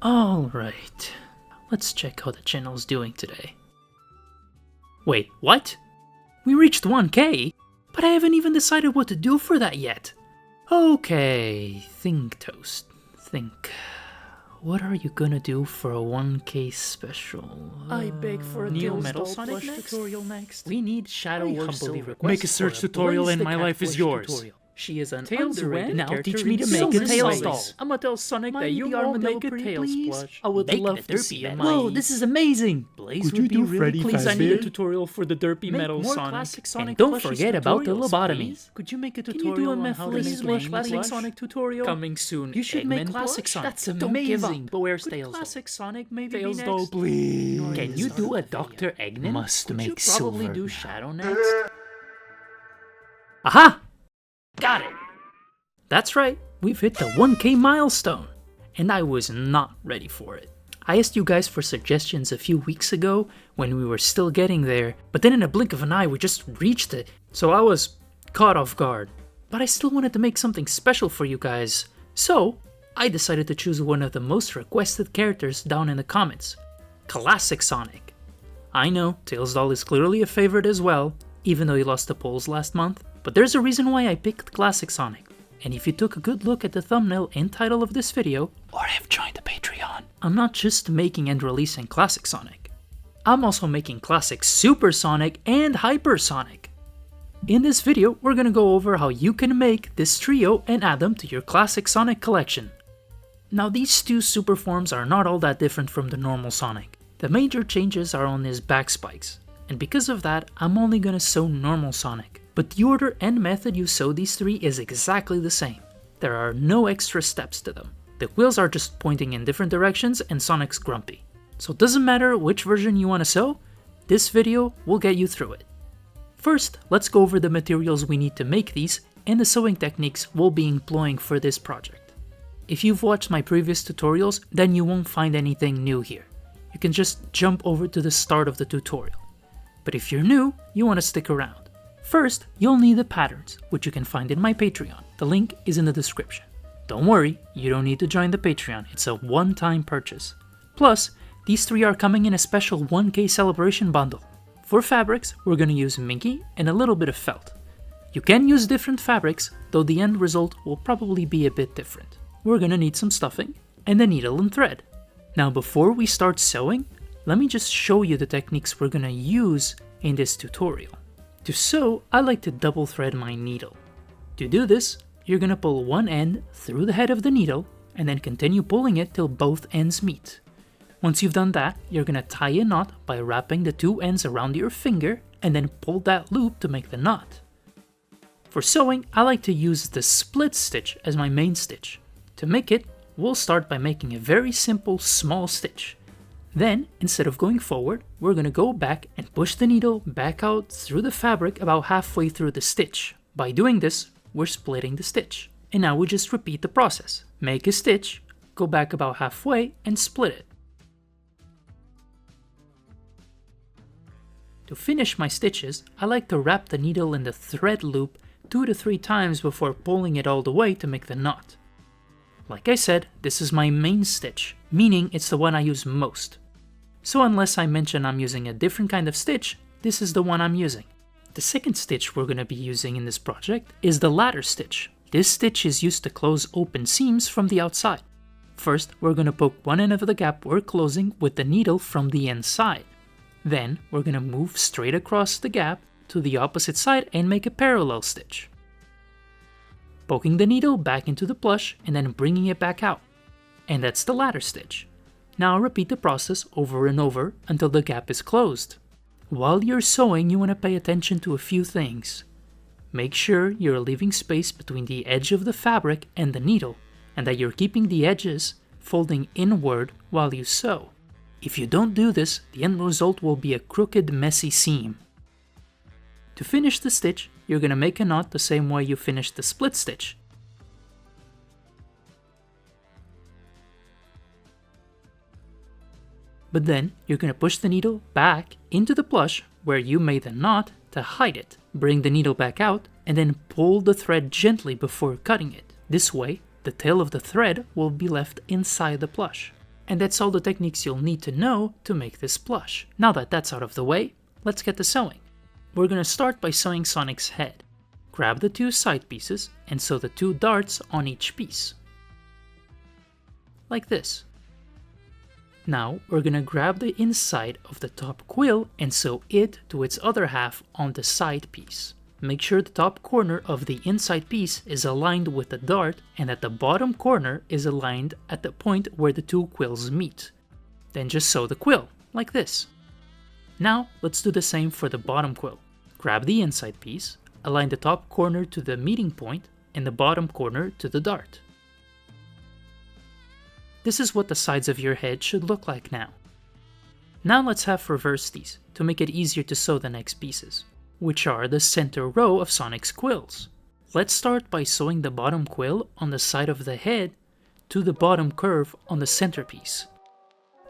Alright, let's check how the channel's doing today. Wait, what? We reached 1K? But I haven't even decided what to do for that yet. Okay, think Toast, think. What are you gonna do for a 1K special? I beg for a Neo Tails Metal Doll Sonic plush next? tutorial next. We need Shadow I War humbly Silver. request Make a for search a tutorial Blaze and the my Cat life is plush yours. tutorial. She is an Tails underrated now character teach me to in make a Silver Tails Space. doll. I'ma tell Sonic that you won't make a Tails plush. I would Making love a to derpy see metal. my... Whoa, this is amazing! Blaze Could would you be do really Freddy pleased. I Fazbear? need a tutorial for the derpy Make metal more Sonic. classic Sonic And don't plushies forget about the tutorials, lobotomy. please. Could you make a Can you do tutorial a on how to Mephiles make classic classic Sonic tutorial? Coming soon. You should make Eggman classic plush? Sonic. That's Don't give amazing. up. But where's Could Tails classic Doll? Sonic maybe Tails be Doll, next? please. Can you do a Dr. Eggman? Must Could you make probably silver do now. Shadow next? Aha! Got it! That's right, we've hit the 1K milestone, and I was not ready for it. I asked you guys for suggestions a few weeks ago when we were still getting there, but then in a blink of an eye we just reached it, so I was caught off guard. But I still wanted to make something special for you guys, so I decided to choose one of the most requested characters down in the comments, Classic Sonic. I know, Tails Doll is clearly a favorite as well, even though he lost the polls last month, but there's a reason why I picked Classic Sonic. And if you took a good look at the thumbnail and title of this video, or have joined the Patreon, I'm not just making and releasing Classic Sonic. I'm also making Classic Super Sonic and Hyper Sonic. In this video, we're gonna go over how you can make this trio and add them to your Classic Sonic collection. Now these two super forms are not all that different from the normal Sonic. The major changes are on his back spikes, and because of that, I'm only gonna sew normal Sonic. But the order and method you sew these three is exactly the same. There are no extra steps to them. The wheels are just pointing in different directions and Sonic's grumpy. So it doesn't matter which version you want to sew, this video will get you through it. First, let's go over the materials we need to make these and the sewing techniques we'll be employing for this project. If you've watched my previous tutorials, then you won't find anything new here. You can just jump over to the start of the tutorial. But if you're new, you want to stick around. First, you'll need the patterns, which you can find in my Patreon. The link is in the description. Don't worry, you don't need to join the Patreon, it's a one-time purchase. Plus, these three are coming in a special 1K celebration bundle. For fabrics, we're going to use Minky and a little bit of felt. You can use different fabrics, though the end result will probably be a bit different. We're going to need some stuffing, and a needle and thread. Now before we start sewing, let me just show you the techniques we're going to use in this tutorial. To sew, I like to double thread my needle. To do this, you're gonna pull one end through the head of the needle and then continue pulling it till both ends meet. Once you've done that, you're gonna tie a knot by wrapping the two ends around your finger and then pull that loop to make the knot. For sewing, I like to use the split stitch as my main stitch. To make it, we'll start by making a very simple small stitch. Then, instead of going forward, we're going to go back and push the needle back out through the fabric about halfway through the stitch. By doing this, we're splitting the stitch. And now we just repeat the process. Make a stitch, go back about halfway, and split it. To finish my stitches, I like to wrap the needle in the thread loop 2 to 3 times before pulling it all the way to make the knot. Like I said, this is my main stitch, meaning it's the one I use most. So unless I mention I'm using a different kind of stitch, this is the one I'm using. The second stitch we're going to be using in this project is the ladder stitch. This stitch is used to close open seams from the outside. First, we're going to poke one end of the gap we're closing with the needle from the inside. Then, we're going to move straight across the gap to the opposite side and make a parallel stitch. Poking the needle back into the plush and then bringing it back out. And that's the ladder stitch. Now repeat the process over and over until the gap is closed. While you're sewing, you want to pay attention to a few things. Make sure you're leaving space between the edge of the fabric and the needle, and that you're keeping the edges folding inward while you sew. If you don't do this, the end result will be a crooked, messy seam. To finish the stitch, you're going to make a knot the same way you finished the split stitch. But then, you're going to push the needle back into the plush where you made the knot to hide it. Bring the needle back out and then pull the thread gently before cutting it. This way, the tail of the thread will be left inside the plush. And that's all the techniques you'll need to know to make this plush. Now that that's out of the way, let's get to sewing. We're gonna start by sewing Sonic's head. Grab the 2 side pieces and sew the 2 darts on each piece. Like this. Now we're gonna grab the inside of the top quill and sew it to its other half on the side piece. Make sure the top corner of the inside piece is aligned with the dart and that the bottom corner is aligned at the point where the 2 quills meet. Then just sew the quill, like this. Now let's do the same for the bottom quill. Grab the inside piece, align the top corner to the meeting point and the bottom corner to the dart. This is what the sides of your head should look like now. Now let's half reverse these to make it easier to sew the next pieces, which are the center row of Sonic's quills. Let's start by sewing the bottom quill on the side of the head to the bottom curve on the centerpiece.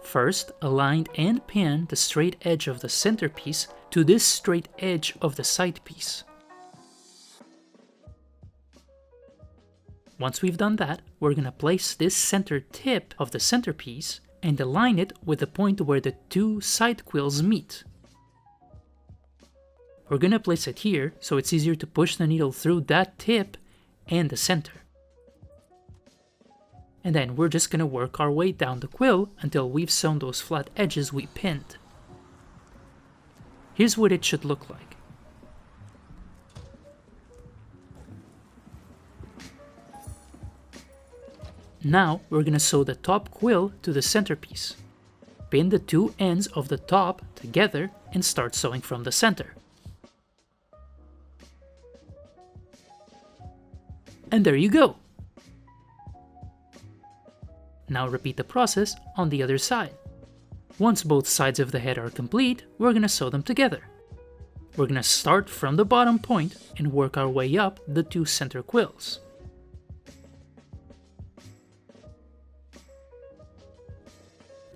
First, align and pin the straight edge of the centerpiece to this straight edge of the side piece. Once we've done that, we're gonna place this center tip of the centerpiece and align it with the point where the 2 side quills meet. We're gonna place it here so it's easier to push the needle through that tip and the center. And then we're just gonna work our way down the quill until we've sewn those flat edges we pinned. Here's what it should look like. Now we're gonna sew the top quill to the centerpiece. Pin the 2 ends of the top together and start sewing from the center. And there you go! Now repeat the process on the other side. Once both sides of the head are complete, we're gonna sew them together. We're gonna start from the bottom point and work our way up the 2 center quills.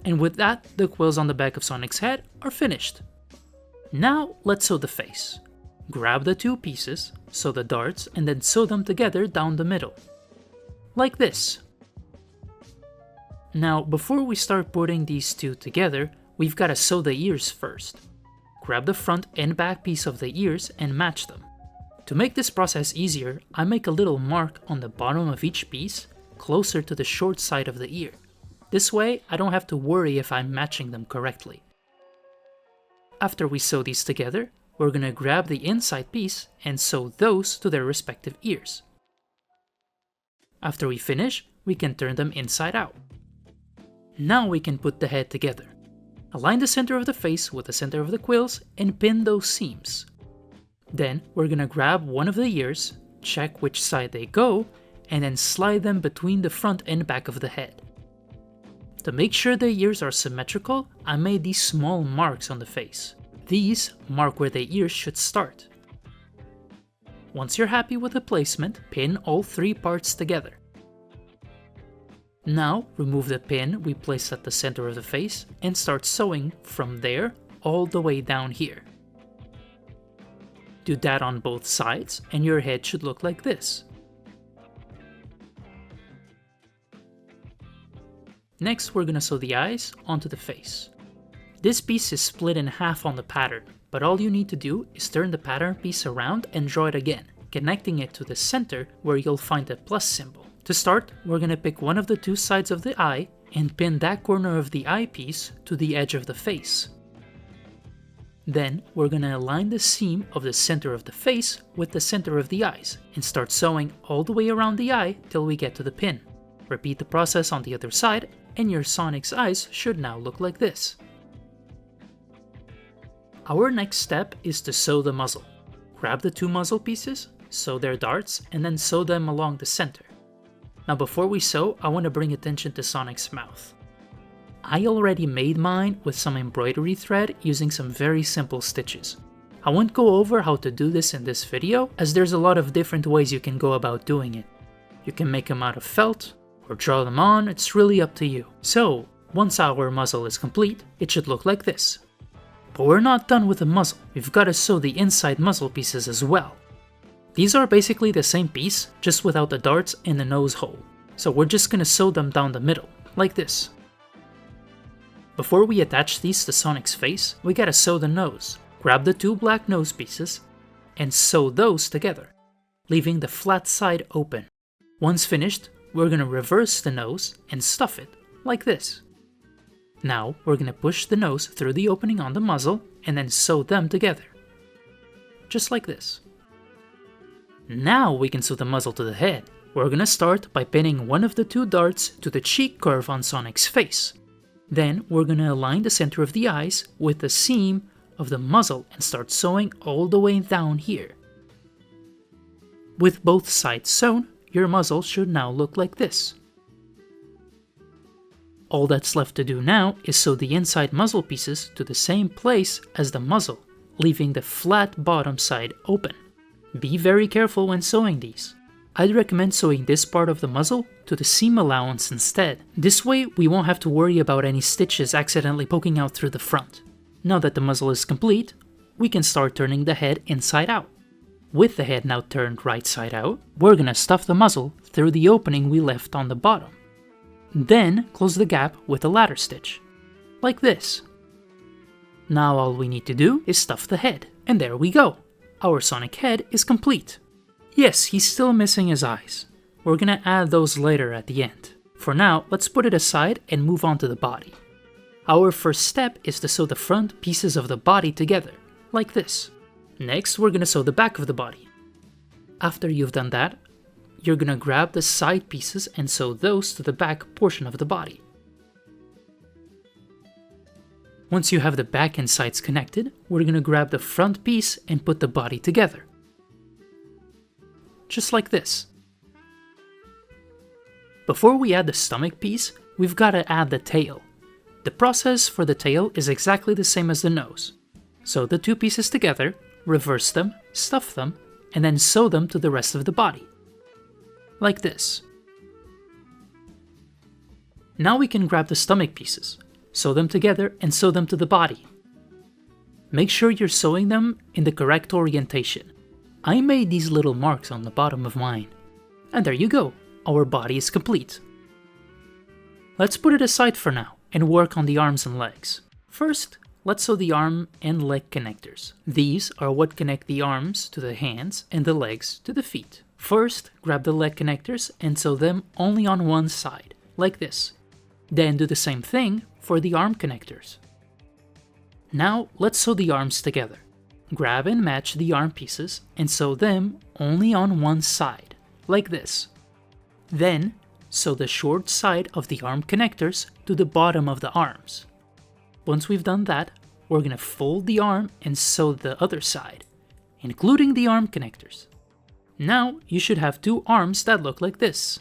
And with that, the quills on the back of Sonic's head are finished. Now let's sew the face. Grab the 2 pieces, sew the darts, and then sew them together down the middle. Like this. Now, before we start putting these 2 together, we've got to sew the ears first. Grab the front and back piece of the ears and match them. To make this process easier, I make a little mark on the bottom of each piece, closer to the short side of the ear. This way, I don't have to worry if I'm matching them correctly. After we sew these together, we're gonna grab the inside piece and sew those to their respective ears. After we finish, we can turn them inside out. Now we can put the head together. Align the center of the face with the center of the quills and pin those seams. Then we're gonna grab one of the ears, check which side they go, and then slide them between the front and back of the head. To make sure the ears are symmetrical, I made these small marks on the face. These mark where the ears should start. Once you're happy with the placement, pin all 3 parts together. Now remove the pin we placed at the center of the face and start sewing from there all the way down here. Do that on both sides and your head should look like this. Next, we're gonna sew the eyes onto the face. This piece is split in half on the pattern, but all you need to do is turn the pattern piece around and draw it again, connecting it to the center where you'll find the plus symbol. To start, we're gonna pick one of the 2 sides of the eye and pin that corner of the eyepiece to the edge of the face. Then, we're gonna align the seam of the center of the face with the center of the eyes and start sewing all the way around the eye till we get to the pin. Repeat the process on the other side, and your Sonic's eyes should now look like this. Our next step is to sew the muzzle. Grab the 2 muzzle pieces, sew their darts, and then sew them along the center. Now before we sew, I want to bring attention to Sonic's mouth. I already made mine with some embroidery thread using some very simple stitches. I won't go over how to do this in this video, as there's a lot of different ways you can go about doing it. You can make them out of felt, or draw them on, it's really up to you. So, once our muzzle is complete, it should look like this. But we're not done with the muzzle, we've got to sew the inside muzzle pieces as well. These are basically the same piece, just without the darts and the nose hole. So we're just gonna sew them down the middle, like this. Before we attach these to Sonic's face, we gotta sew the nose. Grab the 2 black nose pieces and sew those together, leaving the flat side open. Once finished, we're gonna reverse the nose and stuff it, like this. Now we're gonna push the nose through the opening on the muzzle and then sew them together. Just like this. Now we can sew the muzzle to the head. We're gonna start by pinning one of the 2 darts to the cheek curve on Sonic's face. Then we're gonna align the center of the eyes with the seam of the muzzle and start sewing all the way down here. With both sides sewn, your muzzle should now look like this. All that's left to do now is sew the inside muzzle pieces to the same place as the muzzle, leaving the flat bottom side open. Be very careful when sewing these. I'd recommend sewing this part of the muzzle to the seam allowance instead. This way we won't have to worry about any stitches accidentally poking out through the front. Now that the muzzle is complete, we can start turning the head inside out. With the head now turned right side out, we're gonna stuff the muzzle through the opening we left on the bottom. Then close the gap with a ladder stitch, like this. Now all we need to do is stuff the head, and there we go! Our Sonic head is complete. Yes, he's still missing his eyes. We're gonna add those later at the end. For now, let's put it aside and move on to the body. Our first step is to sew the front pieces of the body together, like this. Next, we're gonna sew the back of the body. After you've done that, you're gonna grab the side pieces and sew those to the back portion of the body. Once you have the back and sides connected, we're gonna grab the front piece and put the body together. Just like this. Before we add the stomach piece, we've gotta add the tail. The process for the tail is exactly the same as the nose. Sew the 2 pieces together, reverse them, stuff them, and then sew them to the rest of the body. Like this. Now we can grab the stomach pieces, sew them together and sew them to the body. Make sure you're sewing them in the correct orientation. I made these little marks on the bottom of mine. And there you go, our body is complete. Let's put it aside for now and work on the arms and legs. First, let's sew the arm and leg connectors. These are what connect the arms to the hands and the legs to the feet. First, grab the leg connectors and sew them only on one side, like this. Then do the same thing for the arm connectors. Now let's sew the arms together. Grab and match the arm pieces and sew them only on one side, like this. Then, sew the short side of the arm connectors to the bottom of the arms. Once we've done that, we're gonna fold the arm and sew the other side, including the arm connectors. Now you should have 2 arms that look like this.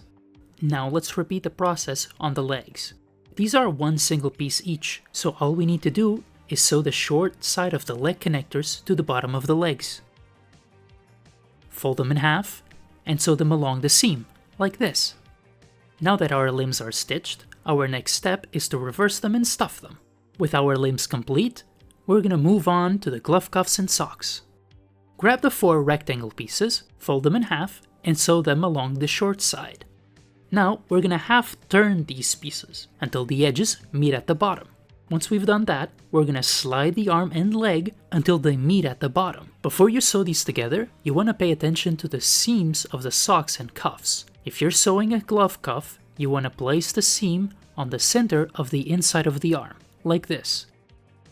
Now let's repeat the process on the legs. These are one single piece each, so all we need to do is sew the short side of the leg connectors to the bottom of the legs. Fold them in half and sew them along the seam, like this. Now that our limbs are stitched, our next step is to reverse them and stuff them. With our limbs complete, we're gonna move on to the glove cuffs and socks. Grab the 4 rectangle pieces, fold them in half, and sew them along the short side. Now we're gonna half turn these pieces until the edges meet at the bottom. Once we've done that, we're gonna slide the arm and leg until they meet at the bottom. Before you sew these together, you wanna pay attention to the seams of the socks and cuffs. If you're sewing a glove cuff, you wanna place the seam on the center of the inside of the arm, like this.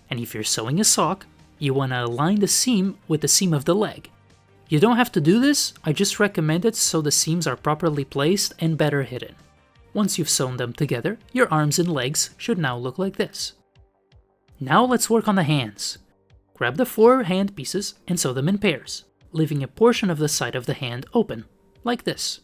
And if you're sewing a sock, you wanna align the seam with the seam of the leg. You don't have to do this, I just recommend it so the seams are properly placed and better hidden. Once you've sewn them together, your arms and legs should now look like this. Now let's work on the hands. Grab the 4 hand pieces and sew them in pairs, leaving a portion of the side of the hand open, like this.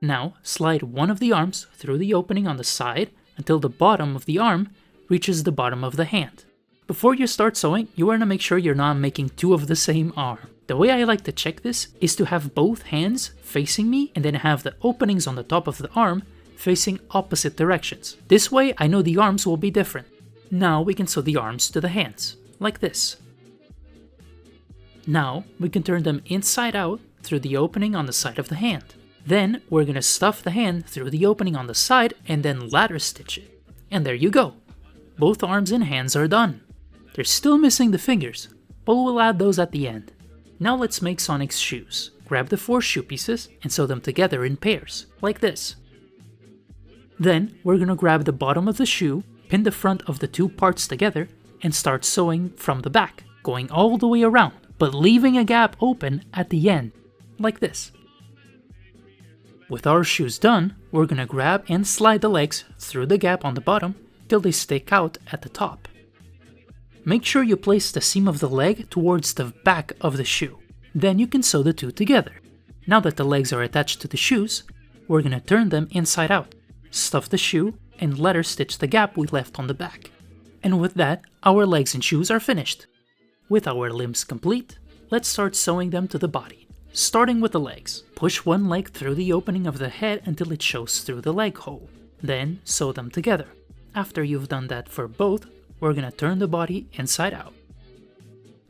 Now slide one of the arms through the opening on the side until the bottom of the arm reaches the bottom of the hand. Before you start sewing, you want to make sure you're not making 2 of the same arm. The way I like to check this is to have both hands facing me and then have the openings on the top of the arm facing opposite directions. This way I know the arms will be different. Now we can sew the arms to the hands, like this. Now we can turn them inside out through the opening on the side of the hand. Then we're gonna stuff the hand through the opening on the side and then ladder stitch it. And there you go! both arms and hands are done. They're still missing the fingers, but we'll add those at the end. Now let's make Sonic's shoes. Grab the 4 shoe pieces and sew them together in pairs, like this. Then we're gonna grab the bottom of the shoe, pin the front of the 2 parts together, and start sewing from the back, going all the way around, but leaving a gap open at the end, like this. With our shoes done, we're gonna grab and slide the legs through the gap on the bottom till they stick out at the top. Make sure you place the seam of the leg towards the back of the shoe. Then you can sew the 2 together. Now that the legs are attached to the shoes, we're gonna turn them inside out, stuff the shoe, and letter stitch the gap we left on the back. And with that, our legs and shoes are finished. With our limbs complete, let's start sewing them to the body. Starting with the legs, push one leg through the opening of the head until it shows through the leg hole. Then sew them together. After you've done that for both, we're gonna turn the body inside out.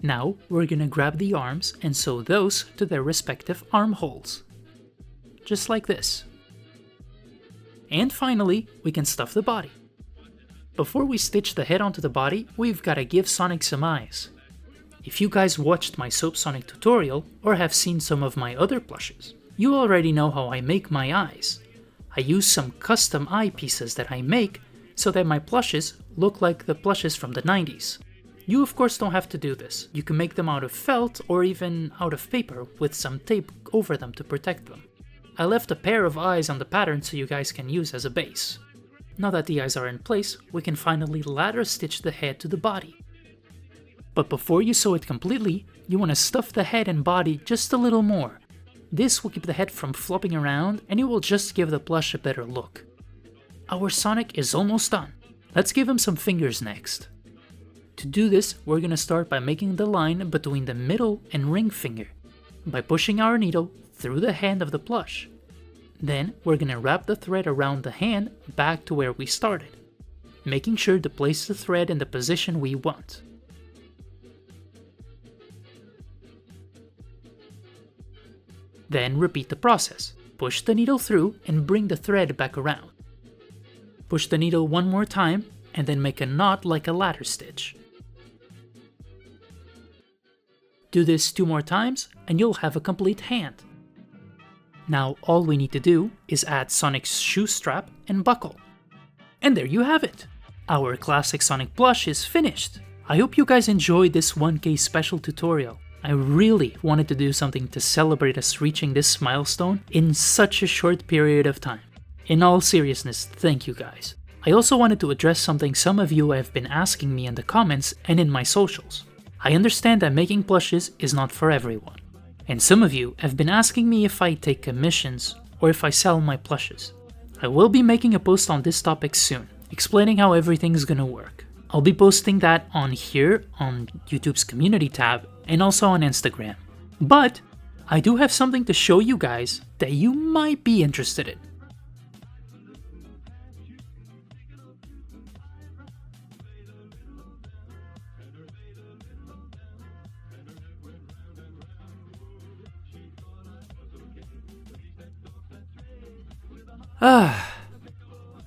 Now we're gonna grab the arms and sew those to their respective armholes. Just like this. And finally, we can stuff the body. Before we stitch the head onto the body, we've gotta give Sonic some eyes. If you guys watched my Soap Sonic tutorial or have seen some of my other plushes, you already know how I make my eyes. I use some custom eye pieces that I make so that my plushes look like the plushes from the 90s. You of course don't have to do this. You can make them out of felt or even out of paper with some tape over them to protect them. I left a pair of eyes on the pattern so you guys can use as a base. Now that the eyes are in place, we can finally ladder stitch the head to the body. But before you sew it completely, you want to stuff the head and body just a little more. This will keep the head from flopping around and it will just give the plush a better look. Our Sonic is almost done. Let's give him some fingers next. To do this, we're gonna start by making the line between the middle and ring finger by pushing our needle through the hand of the plush. Then we're gonna wrap the thread around the hand back to where we started, making sure to place the thread in the position we want. Then repeat the process. Push the needle through and bring the thread back around. Push the needle one more time and then make a knot like a ladder stitch. Do this 2 more times and you'll have a complete hand. Now all we need to do is add Sonic's shoe strap and buckle. And there you have it! Our classic Sonic plush is finished! I hope you guys enjoyed this 1K special tutorial. I really wanted to do something to celebrate us reaching this milestone in such a short period of time. In all seriousness, thank you guys. I also wanted to address something some of you have been asking me in the comments and in my socials. I understand that making plushes is not for everyone. And some of you have been asking me if I take commissions or if I sell my plushes. I will be making a post on this topic soon, explaining how everything's gonna work. I'll be posting that on here, on YouTube's community tab, and also on Instagram. But I do have something to show you guys that you might be interested in.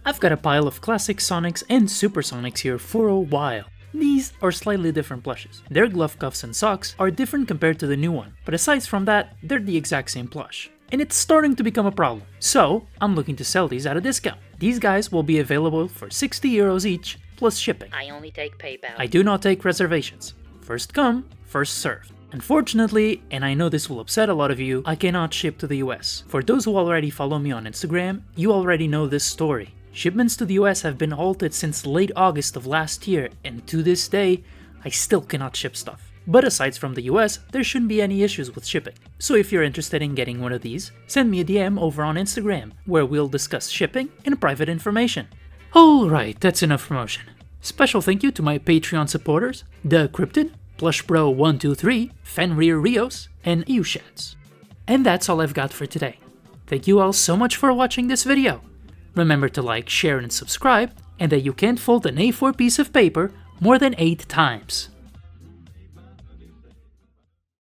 I've got a pile of classic Sonics and Super Sonics here for a while. These are slightly different plushes. Their glove cuffs and socks are different compared to the new one, but aside from that, they're the exact same plush. And it's starting to become a problem, so I'm looking to sell these at a discount. These guys will be available for 60 euros each, plus shipping. I only take PayPal. I do not take reservations. First come, first served. Unfortunately, and I know this will upset a lot of you, I cannot ship to the US. For those who already follow me on Instagram, you already know this story. Shipments to the US have been halted since late August of last year, and to this day, I still cannot ship stuff. But aside from the US, there shouldn't be any issues with shipping. So if you're interested in getting one of these, send me a DM over on Instagram, where we'll discuss shipping and private information. Alright, that's enough promotion. Special thank you to my Patreon supporters, The Cryptid, PlushBro123, Fenrir Rios, and Eushats. And that's all I've got for today. Thank you all so much for watching this video. Remember to like, share, and subscribe, and that you can't fold an A4 piece of paper more than 8 times.